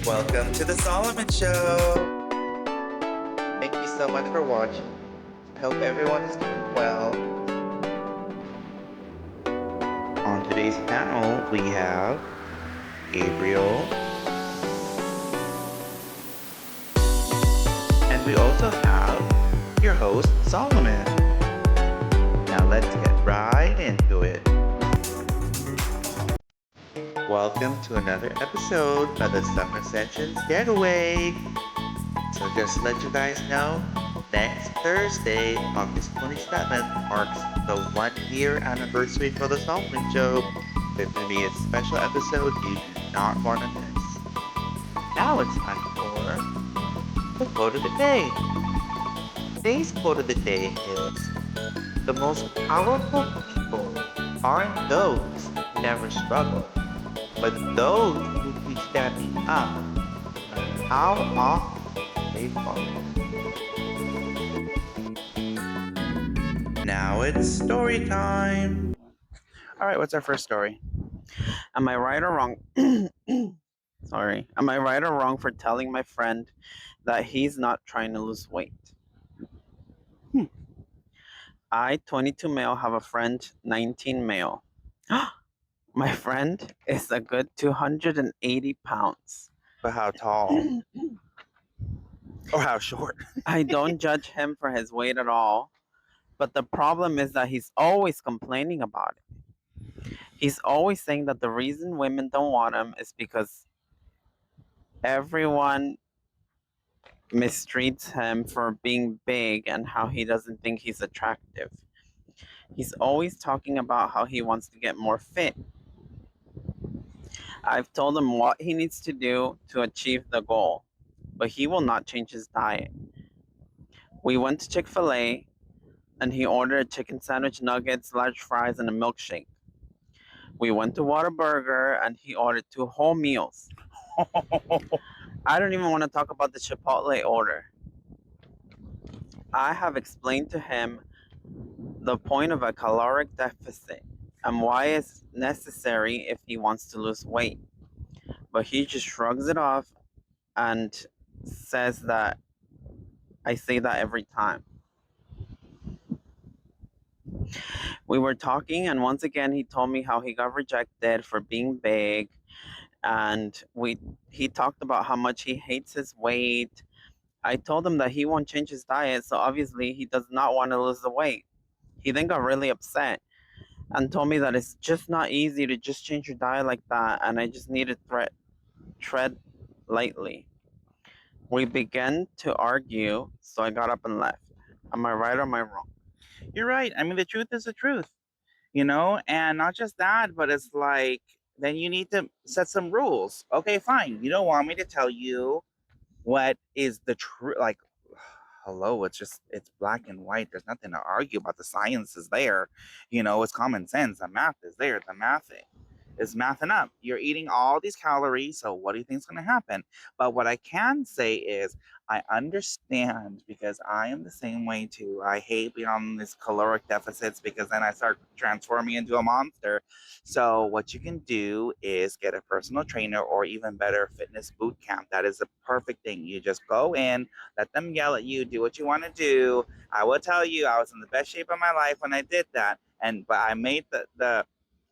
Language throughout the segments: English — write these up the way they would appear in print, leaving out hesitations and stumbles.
Welcome to the Solomon Show. Thank you so much for watching. I hope everyone is doing well. On today's panel, we have Gabriel, and we also have your host, Solomon. Now let's get right into it. Welcome to another episode of the Summer Sessions Getaway. So just to let you guys know, next Thursday, August 27th, marks the 1-year anniversary for the Solomon Show. It's going to be a special episode you do not want to miss. Now it's time for the quote of the day. Today's quote of the day is, "The most powerful people aren't those who never struggle, but those who keep standing up, no matter how often they fall." Now it's story time. All right, what's our first story? Am I right or wrong? Sorry. Am I right or wrong for telling my friend that he's not trying to lose weight? I, 22 male, have a friend, 19 male. My friend is a good 280 pounds. But how tall? Or how short? I don't judge him for his weight at all, but the problem is that he's always complaining about it. He's always saying that the reason women don't want him is because everyone mistreats him for being big and how he doesn't think he's attractive. He's always talking about how he wants to get more fit. I've told him what he needs to do to achieve the goal, but he will not change his diet. We went to Chick-fil-A and he ordered a chicken sandwich, nuggets, large fries, and a milkshake. We went to Whataburger and he ordered 2 whole meals. I don't even want to talk about the Chipotle order. I have explained to him the point of a caloric deficit and why it's necessary if he wants to lose weight. But he just shrugs it off and says that I say that every time. We were talking and once again he told me how he got rejected for being big, and he talked about how much he hates his weight. I told him that he won't change his diet, so obviously he does not want to lose the weight. He then got really upset and told me that it's just not easy to just change your diet like that, and I just need to tread lightly. We began to argue, so I got up and left. Am I right or am I wrong? You're right. I mean, the truth is the truth, and not just that, but it's like, then you need to set some rules. Okay, fine. You don't want me to tell you what is the truth. Like, hello, it's black and white. There's nothing to argue about. The science is there. It's common sense. The math is there. The math is mathing up. You're eating all these calories, so what do you think is going to happen? But what I can say is I understand, because I am the same way too. I hate being on these caloric deficits because then I start transforming into a monster. So what you can do is get a personal trainer, or even better, fitness boot camp. That is the perfect thing. You just go in, let them yell at you, do what you want to do. I will tell you, I was in the best shape of my life when I did that. But I made the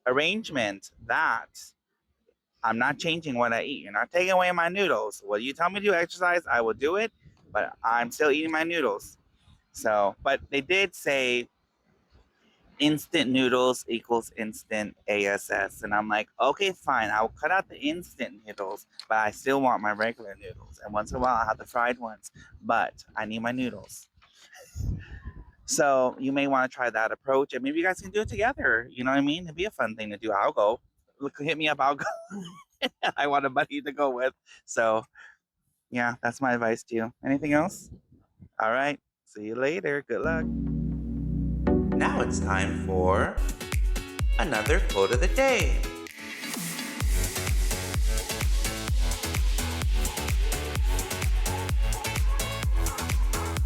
arrangement that I'm not changing what I eat. You're not taking away my noodles. What you tell me to do, exercise, I will do it, but I'm still eating my noodles. So, but they did say instant noodles equals instant ASS. And I'm like, okay, fine. I'll cut out the instant noodles, but I still want my regular noodles. And once in a while, I'll have the fried ones, but I need my noodles. So you may want to try that approach, and maybe you guys can do it together. You know what I mean? It'd be a fun thing to do. I'll go. Look, hit me up. I'll go. I want a buddy to go with. So yeah, that's my advice to you. Anything else? All right. See you later. Good luck. Now it's time for another quote of the day.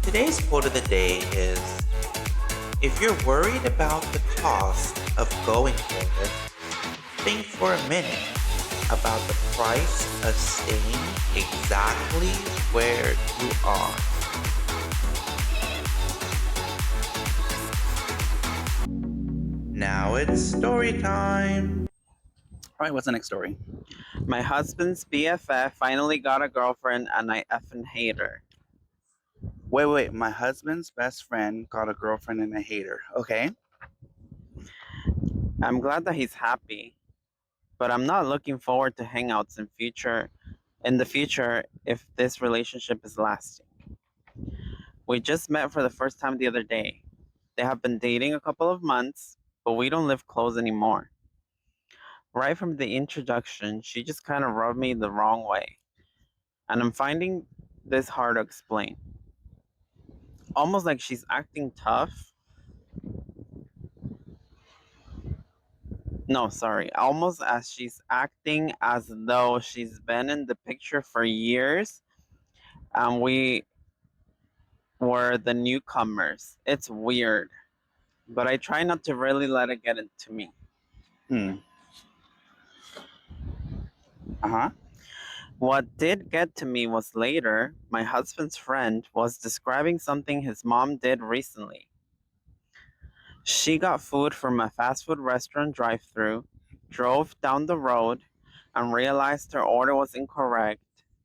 Today's quote of the day is, "If you're worried about the cost of going for it, think for a minute. about the price of staying exactly where you are. Now it's story time. All right, what's the next story? My husband's BFF finally got a girlfriend and I effing hate her. Wait. My husband's best friend got a girlfriend and I hate her. Okay. I'm glad that he's happy, but I'm not looking forward to hangouts in the future if this relationship is lasting. We just met for the first time the other day. They have been dating a couple of months, but we don't live close anymore. Right from the introduction, she just kind of rubbed me the wrong way, and I'm finding this hard to explain. Almost like she's acting tough. No, sorry. Almost as she's acting as though she's been in the picture for years and we were the newcomers. It's weird, but I try not to really let it get into me. Uh huh. What did get to me was later, my husband's friend was describing something his mom did recently. She got food from a fast food restaurant drive through, drove down the road, and realized her order was incorrect.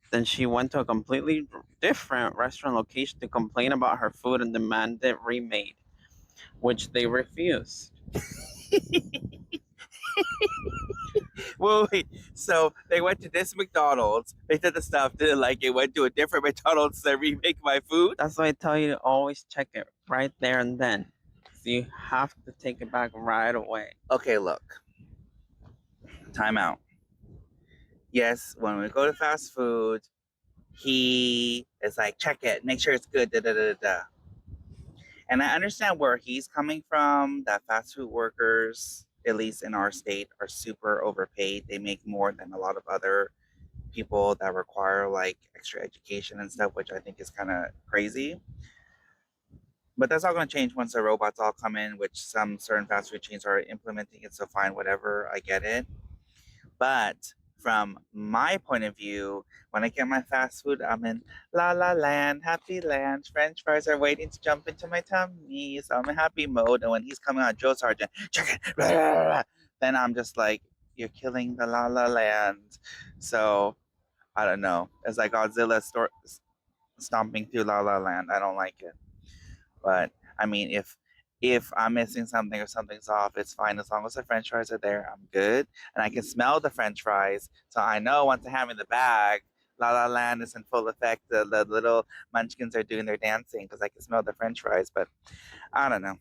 Then she went to a completely different restaurant location to complain about her food and demand it remade, which they refused. Wait. So they went to this McDonald's. They did the stuff, didn't like it. Went to a different McDonald's to remake my food. That's why I tell you to always check it right there and then. So you have to take it back right away. Okay, look. Time out. Yes, when we go to fast food, he is like, check it, make sure it's good. Da da da da. And I understand where he's coming from. That fast food workers, at least in our state, are super overpaid. They make more than a lot of other people that require like extra education and stuff, which I think is kind of crazy. But that's all going to change once the robots all come in, which some certain fast food chains are implementing it. So fine, whatever, I get it. But from my point of view, when I get my fast food, I'm in la la land, happy land. French fries are waiting to jump into my tummy. So I'm in happy mode. And when he's coming out, Joe Sargent, chicken, blah, blah, blah, then I'm just like, you're killing the la la land. So I don't know. It's like Godzilla stomping through la la land. I don't like it. But I mean, if I'm missing something or something's off, it's fine as long as the French fries are there. I'm good, and I can smell the French fries, so I know once I have in the bag, La La Land is in full effect. The little munchkins are doing their dancing because I can smell the French fries. But I don't know.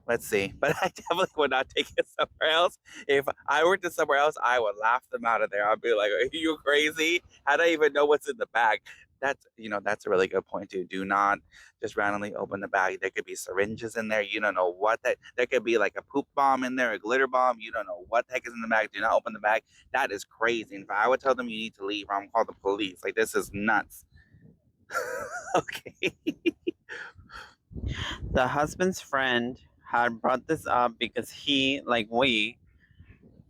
Let's see. But I definitely would not take it somewhere else. If I worked at somewhere else, I would laugh them out of there. I'd be like, "Are you crazy? How do I even know what's in the bag?" That's a really good point too. Do not just randomly open the bag. There could be syringes in there. You don't know what that. There could be like a poop bomb in there, a glitter bomb. You don't know what the heck is in the bag. Do not open the bag. That is crazy. And if I would tell them you need to leave, I'm call the police. Like this is nuts. Okay. The husband's friend had brought this up because he, like we,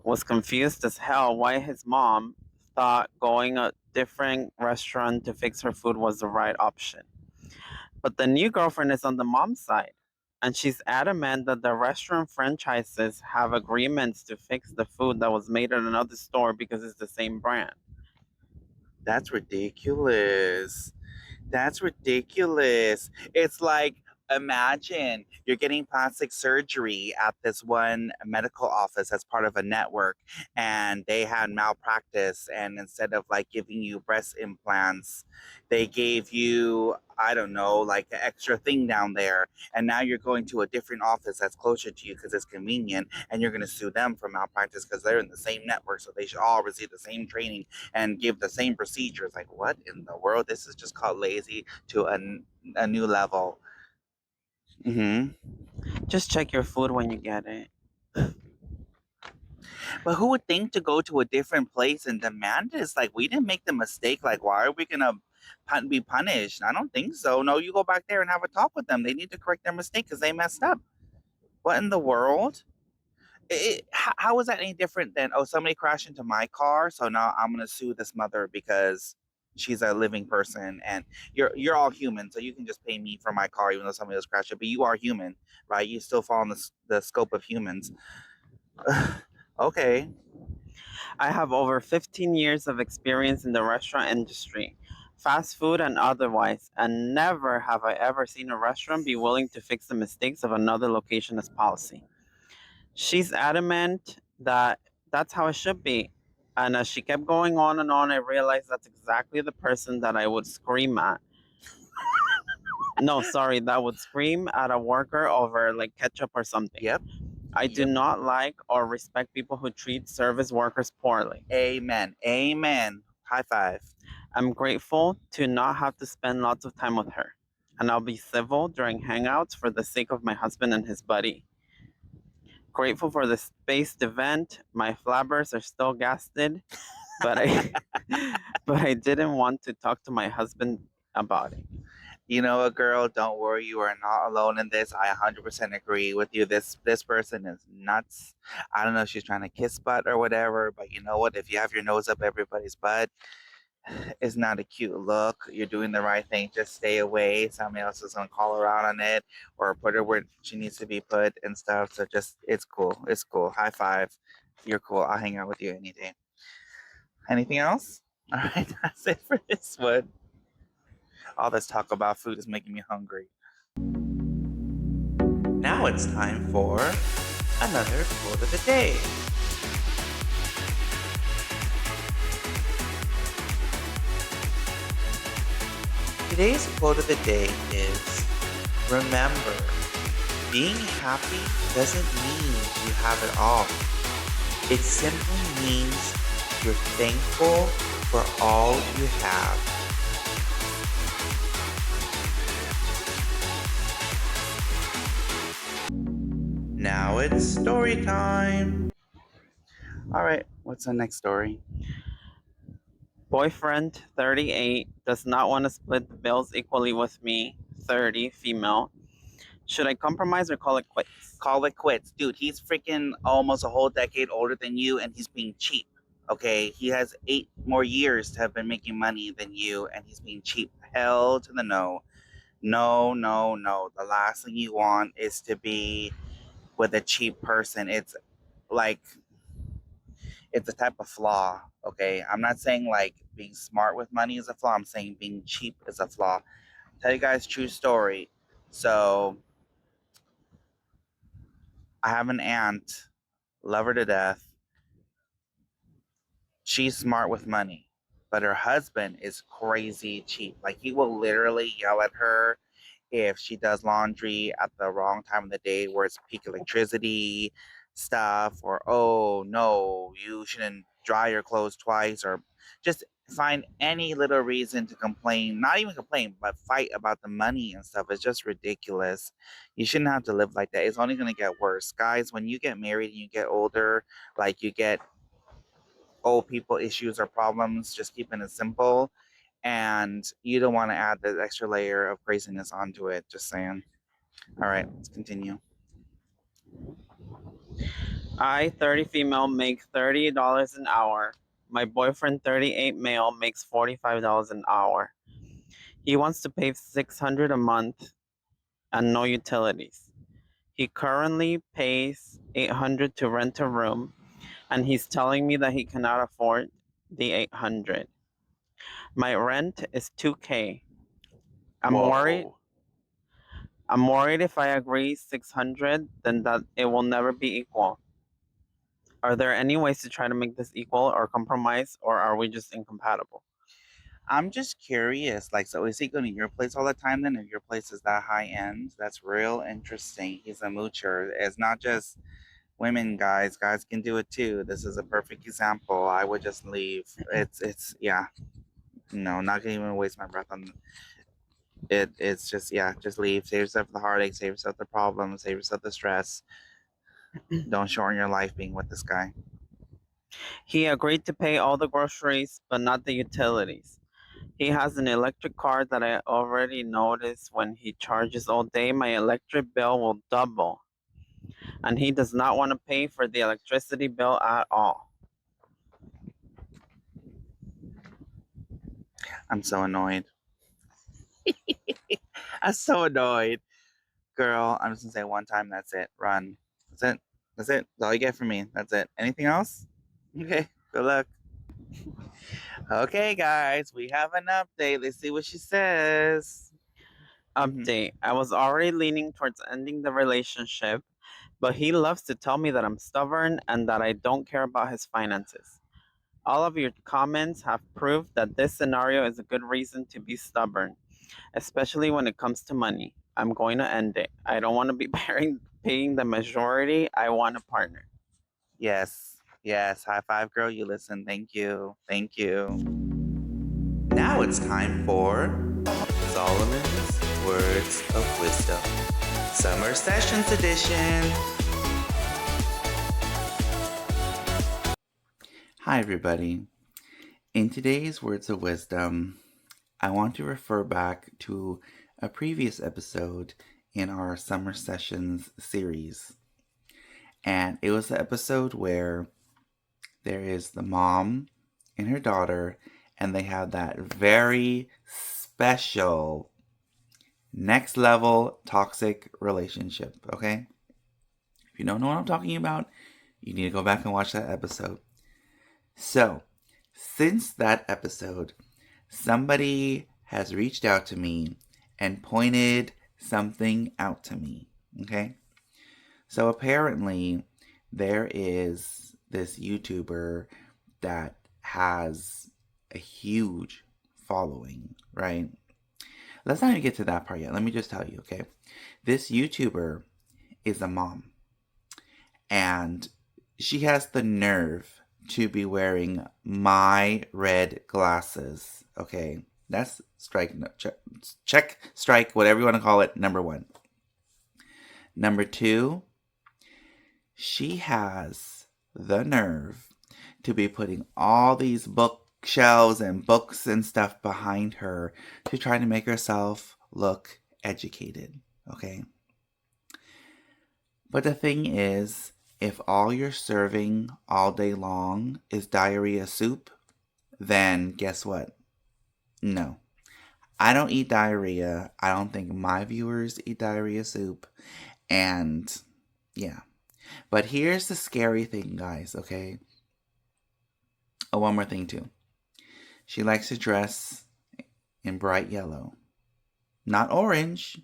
was confused as hell why his mom thought going a different restaurant to fix her food was the right option. But the new girlfriend is on the mom's side, and she's adamant that the restaurant franchises have agreements to fix the food that was made at another store because it's the same brand. That's ridiculous. That's ridiculous. It's like, imagine you're getting plastic surgery at this one medical office as part of a network, and they had malpractice. And instead of like giving you breast implants, they gave you, I don't know, like an extra thing down there. And now you're going to a different office that's closer to you because it's convenient, and you're going to sue them for malpractice because they're in the same network. So they should all receive the same training and give the same procedures. Like, what in the world? This is just called lazy to a new level. Hmm. Just check your food when you get it. But who would think to go to a different place and demand this? Like, we didn't make the mistake. Like, why are we gonna be punished? I don't think so. No, you go back there and have a talk with them. They need to correct their mistake because they messed up. What in the world? How is that any different than, oh, somebody crashed into my car, so now I'm gonna sue this mother because she's a living person, and you're all human, so you can just pay me for my car even though somebody else crashed it. But you are human, right? You still fall in the scope of humans. Okay. I have over 15 years of experience in the restaurant industry, fast food and otherwise, and never have I ever seen a restaurant be willing to fix the mistakes of another location as policy. She's adamant that that's how it should be. And as she kept going on and on, I realized that's exactly the person that I would scream at. No, sorry, that would scream at a worker over like ketchup or something. Yep. I do Yep. not like or respect people who treat service workers poorly. Amen. Amen. High five. I'm grateful to not have to spend lots of time with her, and I'll be civil during hangouts for the sake of my husband and his buddy. Grateful for the spaced event. My flabbers are still gasted, but I but I didn't want to talk to my husband about it. You know what, girl? Don't worry, you are not alone in this. I 100% agree with you. This person is nuts. I don't know if she's trying to kiss butt or whatever, but you know what? If you have your nose up everybody's butt, it's not a cute look. You're doing the right thing. Just stay away. Somebody else is gonna call her out on it or put her where she needs to be put and stuff. So just it's cool. It's cool. High five. You're cool. I'll hang out with you any day. Anything else? All right, that's it for this one. All this talk about food is making me hungry. Now it's time for another quote of the day. Today's quote of the day is, remember, being happy doesn't mean you have it all. It simply means you're thankful for all you have. Now it's story time. All right, what's the next story? Boyfriend, 38, does not want to split the bills equally with me, 30, female. Should I compromise or call it quits? Call it quits. Dude, he's freaking almost a whole decade older than you and he's being cheap. Okay, he has 8 more years to have been making money than you and he's being cheap. Hell to the no. No, no, no. The last thing you want is to be with a cheap person. It's like, it's a type of flaw. Okay, I'm not saying like being smart with money is a flaw. I'm saying being cheap is a flaw. Tell you guys true story. So I have an aunt, love her to death. She's smart with money, but her husband is crazy cheap. Like he will literally yell at her if she does laundry at the wrong time of the day where it's peak electricity stuff, or oh no, you shouldn't dry your clothes twice, or just find any little reason to complain, not even complain, but fight about the money and stuff. It's just ridiculous. You shouldn't have to live like that. It's only going to get worse. Guys, when you get married and you get older, like you get old people issues or problems, just keeping it simple. And you don't want to add the extra layer of craziness onto it. Just saying. All right, let's continue. I, 30 female, make $30 an hour. My boyfriend, 38 male, makes $45 an hour. He wants to pay $600 a month and no utilities. He currently pays $800 to rent a room, and he's telling me that he cannot afford the $800. My rent is $2K. I'm worried. Whoa. I'm worried if I agree $600, then that it will never be equal. Are there any ways to try to make this equal or compromise, or are we just incompatible? I'm just curious. Like, so is he going to your place all the time then? If your place is that high end, that's real interesting. He's a moocher. It's not just women, guys. Guys can do it too. This is a perfect example. I would just leave. Yeah. No, not gonna even waste my breath on it. It's just, yeah, just leave. Save yourself the heartache. Save yourself the problems. Save yourself the stress. Don't shorten your life being with this guy. He agreed to pay all the groceries, but not the utilities. He has an electric car that I already noticed when he charges all day, my electric bill will double. and he does not want to pay for the electricity bill at all. I'm so annoyed. I'm so annoyed. Girl, I'm just gonna say one time, that's it. Run. That's it. That's it. That's all you get from me. That's it. Anything else? Okay. Good luck. Okay, guys, we have an update. Let's see what she says. Update. I was already leaning towards ending the relationship, but he loves to tell me that I'm stubborn and that I don't care about his finances. All of your comments have proved that this scenario is a good reason to be stubborn, especially when it comes to money. I'm going to end it. I don't want to be paying the majority. I want a partner. Yes. Yes. High five, girl. You listen. Thank you. Thank you. Now it's time for Solomon's Words of Wisdom, Summer Sessions Edition. Hi, everybody. In today's Words of Wisdom, I want to refer back to a previous episode in our Summer Sessions series. And it was the episode where there is the mom and her daughter, and they have that very special next level toxic relationship, okay? If you don't know what I'm talking about, you need to go back and watch that episode. So, since that episode, somebody has reached out to me and pointed something out to me, okay? So apparently there is this YouTuber that has a huge following, right? Let's not even get to that part yet. Let me just tell you, okay? This YouTuber is a mom, and she has the nerve to be wearing my red glasses, okay? That's strike, check, strike, whatever you want to call it, number one. Number two, she has the nerve to be putting all these bookshelves and books and stuff behind her to try to make herself look educated, okay? But the thing is, if all you're serving all day long is diarrhea soup, then guess what? No. I don't eat diarrhea. I don't think my viewers eat diarrhea soup. And yeah. But here's the scary thing, guys, okay? Oh, one more thing, too. She likes to dress in bright yellow. Not orange.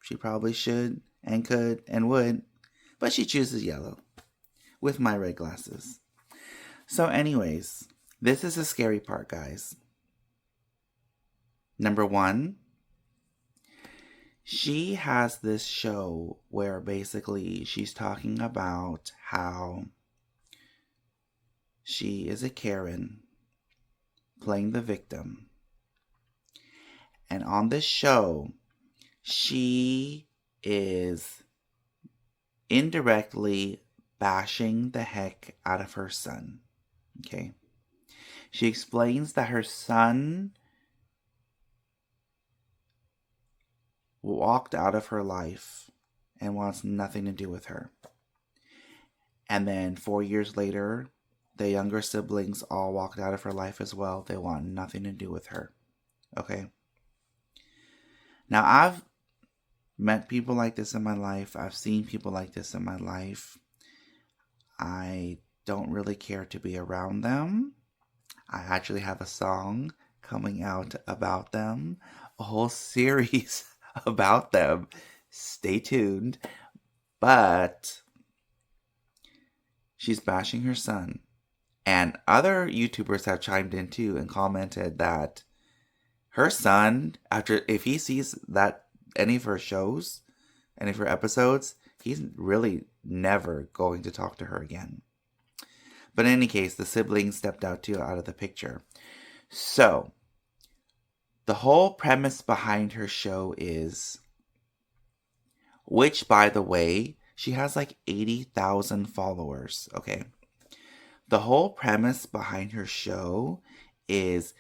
She probably should and could and would, but she chooses yellow with my red glasses. So anyways, this is the scary part, guys. Number one, she has this show where basically she's talking about how she is a Karen playing the victim. And on this show, she is indirectly bashing the heck out of her son. Okay? She explains that her son walked out of her life and wants nothing to do with her. And then 4 years later, the younger siblings all walked out of her life as well. They want nothing to do with her. Okay? Now, I've met people like this in my life. I've seen people like this in my life. I don't really care to be around them. I actually have a song coming out about them, a whole series about them. Stay tuned. But she's bashing her son. And other YouTubers have chimed in too and commented that her son, if he sees that any of her shows, any of her episodes, he's really never going to talk to her again. But in any case, the siblings stepped out of the picture. So, the whole premise behind her show is, which, by the way, she has like 80,000 followers, okay? The whole premise behind her show is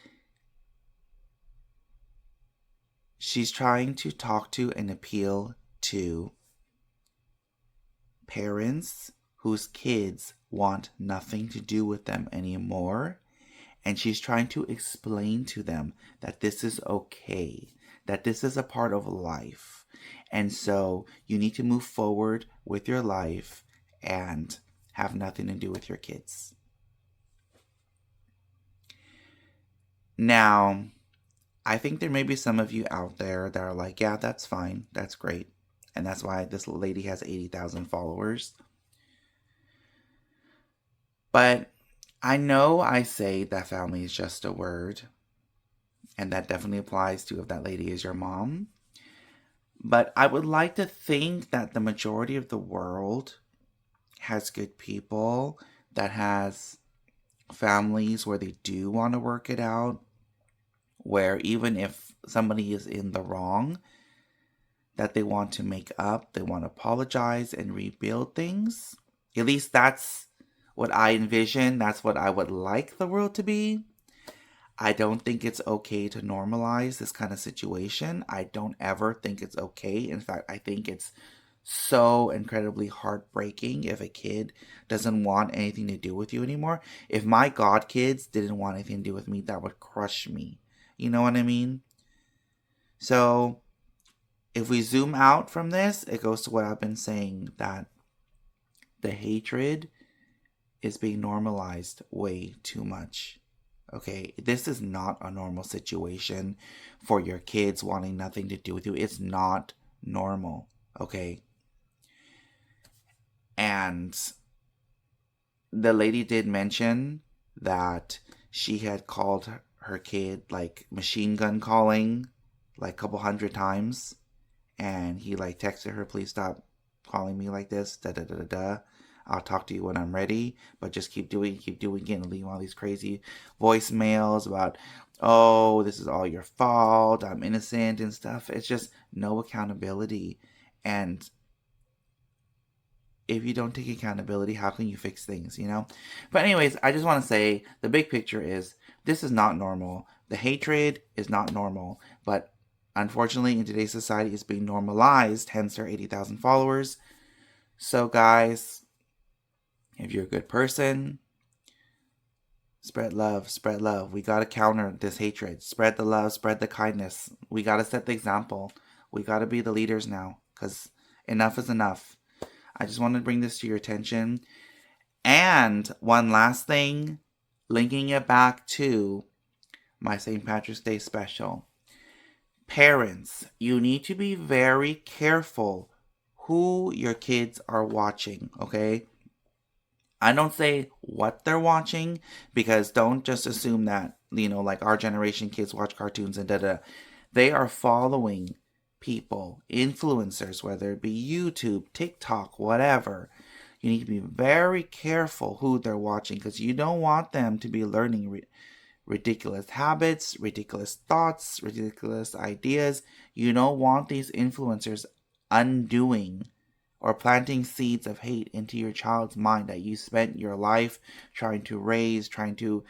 she's trying to talk to and appeal to parents whose kids want nothing to do with them anymore. And she's trying to explain to them that this is okay, that this is a part of life. And so you need to move forward with your life and have nothing to do with your kids. Now, I think there may be some of you out there that are like, yeah, that's fine. That's great. And that's why this lady has 80,000 followers. But I know I say that family is just a word. And that definitely applies to if that lady is your mom. But I would like to think that the majority of the world has good people, that has families where they do want to work it out, where even if somebody is in the wrong, that they want to make up, they want to apologize and rebuild things. At least that's what I envision. That's what I would like the world to be. I don't think it's okay to normalize this kind of situation. I don't ever think it's okay. In fact, I think it's so incredibly heartbreaking if a kid doesn't want anything to do with you anymore. If my god kids didn't want anything to do with me, that would crush me. You know what I mean? So if we zoom out from this, it goes to what I've been saying, that the hatred is being normalized way too much. Okay, this is not a normal situation for your kids wanting nothing to do with you. It's not normal, okay? And the lady did mention that she had called her kid like machine gun calling like a couple hundred times. And he like texted her, please stop calling me like this, da da da da da. I'll talk to you when I'm ready, but just keep doing it, and leave all these crazy voicemails about, oh, this is all your fault, I'm innocent and stuff. It's just no accountability. And if you don't take accountability, how can you fix things, you know? But anyways, I just want to say the big picture is this is not normal. The hatred is not normal, but unfortunately in today's society it's being normalized, hence her 80,000 followers. So guys, if you're a good person, spread love, spread love. We got to counter this hatred. Spread the love, spread the kindness. We got to set the example. We got to be the leaders now, because enough is enough. I just wanted to bring this to your attention. And one last thing, linking it back to my St. Patrick's Day special. Parents, you need to be very careful who your kids are watching, okay? I don't say what they're watching, because don't just assume that, you know, like our generation kids watch cartoons and da-da. They are following people, influencers, whether it be YouTube, TikTok, whatever. You need to be very careful who they're watching, because you don't want them to be learning ridiculous habits, ridiculous thoughts, ridiculous ideas. You don't want these influencers undoing or planting seeds of hate into your child's mind that you spent your life trying to raise, trying to,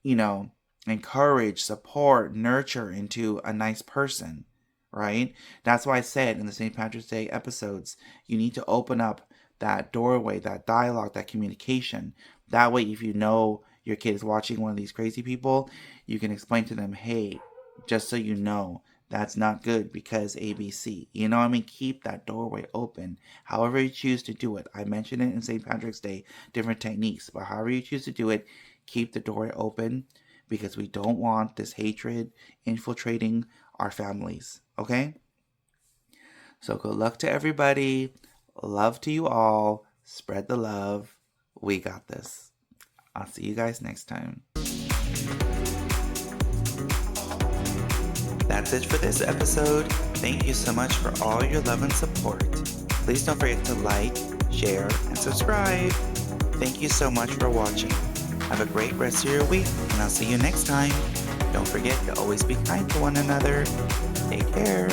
you know, encourage, support, nurture into a nice person, right? That's why I said in the St. Patrick's Day episodes, you need to open up that doorway, that dialogue, that communication. That way, if you know your kid is watching one of these crazy people, you can explain to them, hey, just so you know, that's not good because ABC. You know what I mean? Keep that doorway open. However you choose to do it. I mentioned it in St. Patrick's Day, different techniques. But however you choose to do it, keep the doorway open, because we don't want this hatred infiltrating our families. Okay? So good luck to everybody. Love to you all. Spread the love. We got this. I'll see you guys next time. That's it for this episode. Thank you so much for all your love and support. Please don't forget to like, share, and subscribe. Thank you so much for watching. Have a great rest of your week, and I'll see you next time. Don't forget to always be kind to one another. Take care.